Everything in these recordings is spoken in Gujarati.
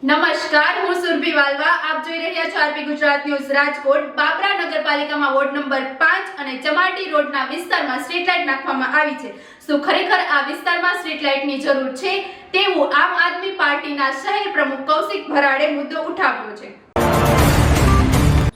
નમસ્કાર, હું સુરભી વાલવા. આપ જોઈ રહ્યા છો આરપી ગુજરાત ન્યૂઝ. રાજકોટ બાબરા નગરપાલિકામાં વોર્ડ નંબર 5 અને ચમાટી રોડના વિસ્તારમાં સ્ટ્રીટ લાઇટ નાખવામાં આવી છે. શું ખરેખર આ વિસ્તારમાં સ્ટ્રીટ લાઇટની જરૂર છે તેવું આમ આદમી પાર્ટીના શહેર પ્રમુખ કૌશિક ભરાડે મુદ્દો ઉઠાવ્યો છે.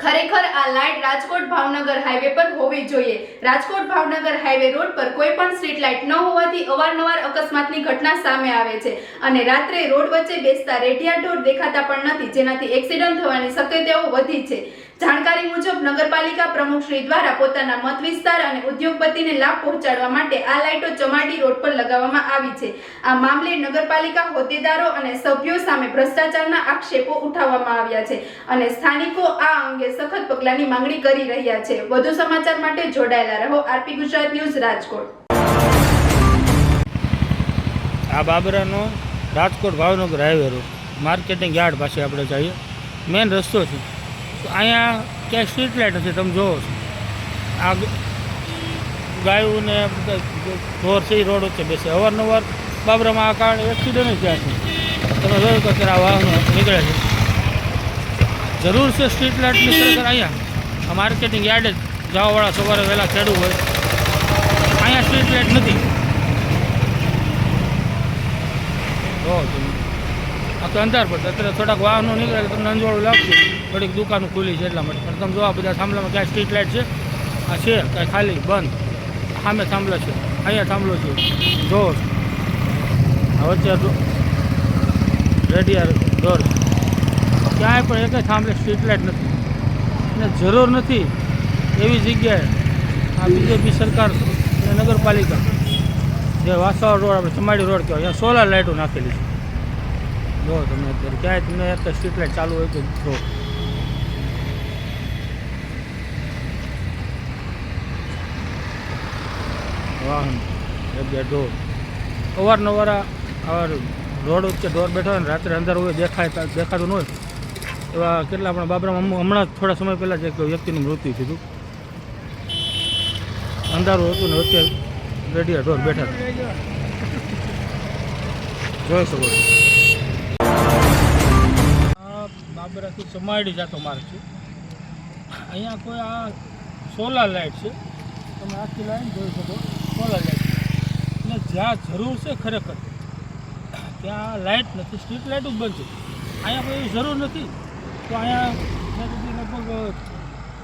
ખરેખર આ લાઇટ રાજકોટ ભાવનગર હાઈવે પર હોવી જોઈએ. રાજકોટ ભાવનગર હાઈવે રોડ પર કોઈ પણ સ્ટ્રીટ લાઇટ ન હોવાથી અવારનવાર અકસ્માતની ઘટના સામે આવે છે અને રાત્રે રોડ વચ્ચે બેસતા રેડિયા ઢોર દેખાતા પણ નથી, જેનાથી એક્સિડન્ટ થવાની શક્યતાઓ વધી છે. જાણકારી મુજબ નગરપાલિકા પ્રમુખ શ્રી દ્વારા પોતાના મત વિસ્તાર અને ઉદ્યોગપતિને લાભ પહોંચાડવા માટે આ લાઇટો ચમાડી રોડ પર લગાવવામાં આવી છે. આ મામલે નગરપાલિકા હોદ્દેદારો અને સભ્યો સામે ભ્રષ્ટાચારના આક્ષેપો ઉઠાવવામાં આવ્યા છે અને સ્થાનિકો આ અંગે સખત પગલાંની માંગણી કરી રહ્યા છે. વધુ સમાચાર માટે જોડાયેલા રહો આરપી ગુજરાત ન્યૂઝ રાજકોટ. આ બાબરાનો Rajkot Bhavnagar highway road marketing yard પાસે આપણે જઈએ, મેઇન રસ્તો છે. તો અહીંયા ક્યાંય સ્ટ્રીટ લાઇટ નથી. તમે જુઓ છો આ ગાયોને ઢોર છે એ રોડ વચ્ચે બેસે. અવારનવાર બાબરામાં આ કારણે એક્સિડન્ટ થયા છે. તમે જોયું કે અત્યારે આ વાહનો નીકળે છે. જરૂર છે સ્ટ્રીટ લાઇટની ખરેખર અહીંયા આ માર્કેટિંગ યાર્ડે જવાવાળા સવારે વહેલા ખેડવું હોય, અહીંયા સ્ટ્રીટ લાઇટ નથી. જો તમે આ તો અંધાર પડશે. અત્યારે થોડાક વાહનો નીકળે તમને અંજવાળું લાગશે. થોડીક દુકાનો ખુલ્લી છે એટલા માટે. પણ તમે જો આ બધા થાંભલામાં ક્યાંય સ્ટ્રીટ લાઇટ છે? આ છે કાંઈ ખાલી બંધ. સામે થાંભલો છે, અહીંયા થાંભલો છે. જો વચ્ચે રેડિયા ડોર છે. ક્યાંય પણ એક થાંભલે સ્ટ્રીટ લાઇટ નથી અને જરૂર નથી એવી જગ્યાએ આ બીજેપી સરકાર અને નગરપાલિકા જે વાસવાડ રોડ આપણે ચમાડી રોડ કહેવાય, અહીંયા સોલાર લાઇટો નાખેલી છે. જો તમે અત્યારે ક્યાંય તમને એક સ્ટ્રીટ લાઇટ ચાલુ હોય તો જો વાહન જગ્યા ઢોર અવારનવાર આવા રોડ વચ્ચે ઢોર બેઠા હોય ને રાત્રે અંદર હોય દેખાતું ન હોય એવા કેટલા પણ બાબરામાં હમણાં જ થોડા સમય પહેલાં જ એક વ્યક્તિનું મૃત્યુ થયું. અંધારું હતું ને વચ્ચે રેડિયા ઢોર બેઠા હતા. જોઈ શકો છો આ બાબરાથી ચમાડી જતો માર્ગ છે. અહીંયા કોઈ આ સોલાર લાઇટ છે, તમે આખી લાઈન જોઈ શકો. સોલાર લાઇટ એટલે જ્યાં જરૂર છે ખરેખર ત્યાં લાઇટ નથી, સ્ટ્રીટ લાઇટ જ બંધ છે. અહીંયા કોઈ જરૂર નથી તો અહીંયા લગભગ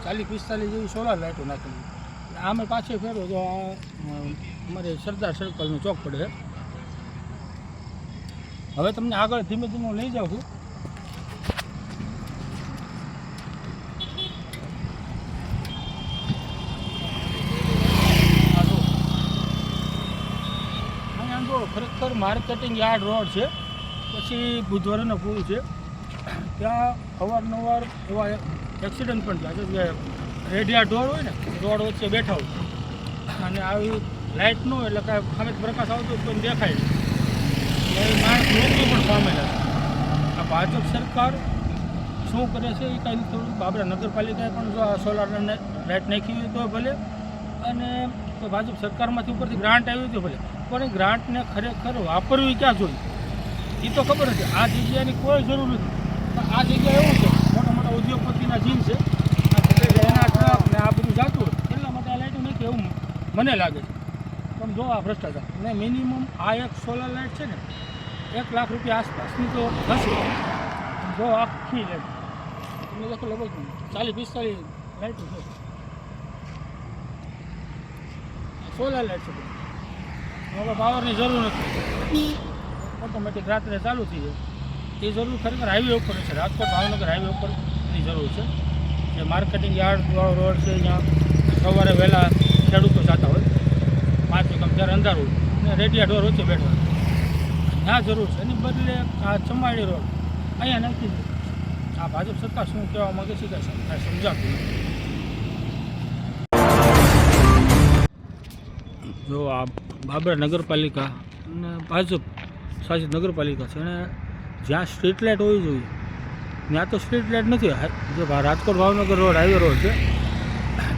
40-45 જેવી સોલાર લાઇટો નાખેલી. આમે પાછળ ફેરવો તો આ અમારે સરદાર સર્કલનો ચોક પડે છે. હવે તમને આગળ ધીમે ધીમે લઈ જાઉં છું. ખરેખર માર્કેટિંગ યાર્ડ રોડ છે, પછી બુધવારનો પુલ છે. ત્યાં અવારનવાર એવા એક્સિડન્ટ પણ થાય છે કે રેડિયા ઢોર હોય ને રોડ વચ્ચે બેઠા હોય અને આવી લાઇટ ન હોય એટલે કાંઈ સામે પ્રકાશ આવતો હોય કોઈને દેખાય નહીં. એ માણસ મૃત્યુ પણ પામેલા છે. આ ભાજપ સરકાર શું કરે છે એ કાંઈ થોડું. બાબરા નગરપાલિકાએ પણ જો આ સોલાર લાઇટ નાખી હોય તો ભલે, અને ભાજપ સરકારમાંથી ઉપરથી ગ્રાન્ટ આવી તો ભલે, પણ એ ગ્રાન્ટને ખરેખર વાપરવી ક્યાં જોઈએ એ તો ખબર નથી. આ જગ્યાની કોઈ જરૂર નથી. આ જગ્યા એવું છે મોટા મોટા ઉદ્યોગપતિના જીન છે, એના ટ્રક ને આ બધું જતું હોય એટલા માટે આ લાઇટો નથી એવું મને લાગે છે. તમે જો આ ભ્રષ્ટાચાર ને મિનિમમ આ એક સોલાર લાઇટ છે ને 1 લાખ રૂપિયા આસપાસની તો હશે. જો આખી લાઇટ તમને દેખો લગભગ 40-45 લાઇટો છે. સોલાર લાઇટ છે. હવે પાવરની જરૂર નથી, ઓટોમેટિક રાત્રે ચાલુ થઈ જાય. એ જરૂર ખરેખર હાઈવે ઉપર છે. રાજકોટ ભાવનગર હાઈવે ઉપરની જરૂર છે. જે માર્કેટિંગ યાર્ડવાળો રોડ છે ત્યાં સવારે વહેલા ખેડૂતો જતા હોય 5 વાગ્યા જ્યારે અંધારું હોય ને રેડિયા ઢોર વચ્ચે બેઠા હોય, ત્યાં જરૂર છે. એની બદલે આ ચમાડી રોડ અહીંયા નાખી છે. આ ભાજપ સરકાર શું કહેવા માગે છે કે સમજાતું જો આ બાબરા નગરપાલિકા અને ભાજપ શાસિત નગરપાલિકા છે અને જ્યાં સ્ટ્રીટ લાઇટ હોવી જોઈએ ત્યાં તો સ્ટ્રીટ લાઇટ નથી. જો Rajkot Bhavnagar road highway road છે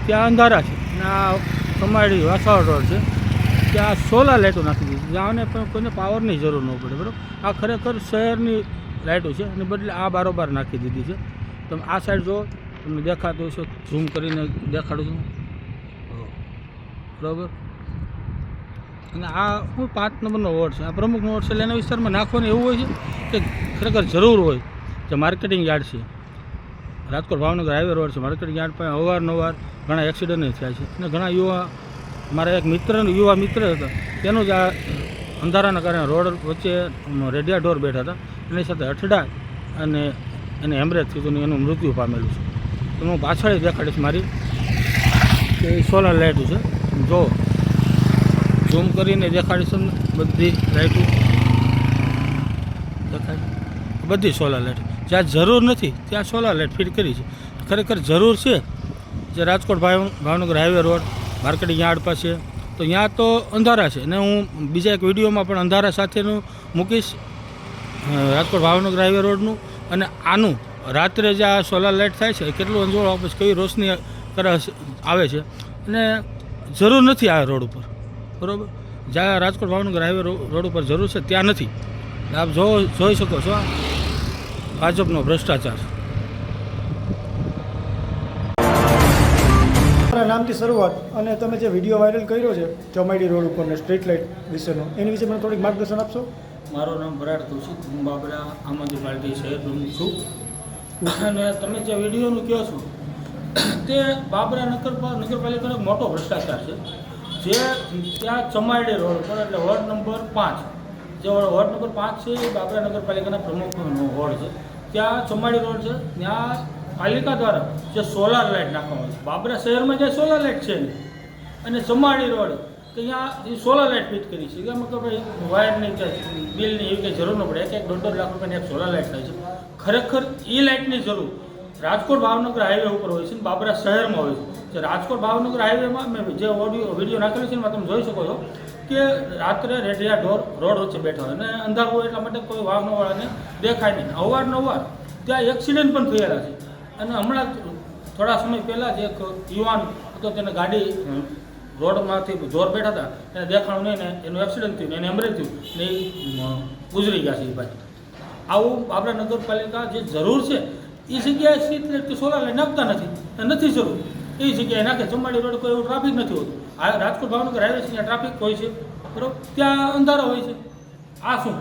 ત્યાં અંધારા છે અને આ કમાડી વાસવાડ રોડ છે ત્યાં સોલાર લાઇટો નાખી દીધી જ્યાં પણ કોઈને પાવરની જરૂર ન પડે બરાબર. આ ખરેખર શહેરની લાઇટો છે અને બદલે આ બારોબાર નાખી દીધી છે. તમે આ સાઈડ જો તમને દેખાતું હશે, ઝૂમ કરીને દેખાડું છું બરાબર. અને આ હું 5 નંબરનો વોર્ડ છે, આ પ્રમુખનો વોર્ડ છે એટલે એના વિસ્તારમાં નાખવાનું એવું હોય છે કે ખરેખર જરૂર હોય. જે માર્કેટિંગ યાર્ડ છે, રાજકોટ ભાવનગર હાઈવે રોડ છે, માર્કેટિંગ યાર્ડ પાસે અવારનવાર ઘણા એક્સિડન્ટ થયા છે અને ઘણા મારા એક યુવા મિત્ર હતા તેનું જ આ અંધારાના કારણે રોડ વચ્ચે રેડિયા ઢોર બેઠા હતા, એની સાથે અઠડા અને એને હેમરેજ થયું અને એનું મૃત્યુ પામેલું છે. તો હું પાછળ દેખાડીશ મારી કે સોલાર લાઇટો છે, જો ઝૂમ કરીને દેખાડીશ તમને બધી લાઇટો દેખાય, બધી સોલાર લાઇટ. જ્યાં જરૂર નથી ત્યાં સોલાર લાઇટ ફિટ કરી છે. ખરેખર જરૂર છે જે Rajkot Bhavnagar highway road marketing yard પાસે, તો ત્યાં તો અંધારા છે અને હું બીજા એક વિડીયોમાં પણ અંધારા સાથેનું મૂકીશ રાજકોટ ભાવનગર હાઈવે રોડનું. અને આનું રાત્રે જે આ સોલાર લાઇટ થાય છે કેટલું અંજોળ આપે છે, કેવી રોશની આવે છે અને જરૂર નથી આ રોડ ઉપર બરાબર. જ્યાં રાજકોટ ભાવનગર હાઈવે રોડ ઉપર જરૂર છે ત્યાં નથી. આપ જોઈ શકો છો ભાજપનો ભ્રષ્ટાચાર. તમારા નામથી શરૂઆત અને તમે જે વિડીયો વાયરલ કર્યો છે ચમાડી રોડ ઉપરનો સ્ટ્રીટ લાઇટ વિશેનો, એની વિશે મને થોડીક માર્ગદર્શન આપશો? મારું નામ ભરાડ કૌશિક, હું બાબરા આમ આદમી પાર્ટી શહેર પ્રમુખ છું. અને તમે જે વિડીયોનું કહો છો તે બાબરા નગરપાલિકાનો મોટો ભ્રષ્ટાચાર છે. જે ત્યાં ચમાડી રોડ પર એટલે વોર્ડ નંબર 5, જે વોર્ડ નંબર 5 છે એ બાબરા નગરપાલિકાના પ્રમુખનો વોર્ડ છે. ત્યાં ચમાડી રોડ છે, ત્યાં પાલિકા દ્વારા જે સોલાર લાઇટ નાખવામાં છે. બાબરા શહેરમાં જે સોલાર લાઇટ છે ને, અને ચમાડી રોડ કે ત્યાં એ સોલાર લાઇટ ફિટ કરી છે. એમાં કે ભાઈ વાયરની બિલની એવી કંઈ જરૂર ન પડે, 1-1.5 લાખ રૂપિયાની એક સોલાર લાઇટ થાય છે. ખરેખર એ લાઇટની જરૂર રાજકોટ ભાવનગર હાઈવે ઉપર હોય છે ને બાબરા શહેરમાં હોય છે. જે રાજકોટ ભાવનગર હાઈવેમાં મેં જે વિડીયો નાખેલો છે એમાં તમે જોઈ શકો છો કે રાત્રે રેડિયા ઢોર રોડ વચ્ચે બેઠા હોય અને અંધારું હોય એટલા માટે કોઈ વાહનોવાળાને દેખાય નહીં. અવારનવાર ત્યાં એક્સિડન્ટ પણ થયેલા છે. અને હમણાં થોડા સમય પહેલાં જ એક યુવાન હતો, તેને ગાડી રોડમાંથી જોર બેઠા હતા, એને દેખાણું નહીં ને એનું એક્સિડન્ટ થયું, એને એમરેજ થયું ને એ ગુજરી ગયા છે એ ભાઈ. આવું બાબરા નગરપાલિકા જે જરૂર છે એ જગ્યાએ સ્ટ્રીટ લાઇટ કે સોલાર લાઇટ નાખતા નથી જરૂર એ જગ્યાએ નાખે. ચમાડી રોડ કોઈ એવું ટ્રાફિક નથી હોતું. આ રાજકોટ ભાવનગર હાઈવે છે ત્યાં ટ્રાફિક હોય છે બરાબર, ત્યાં અંધારા હોય છે. આ શું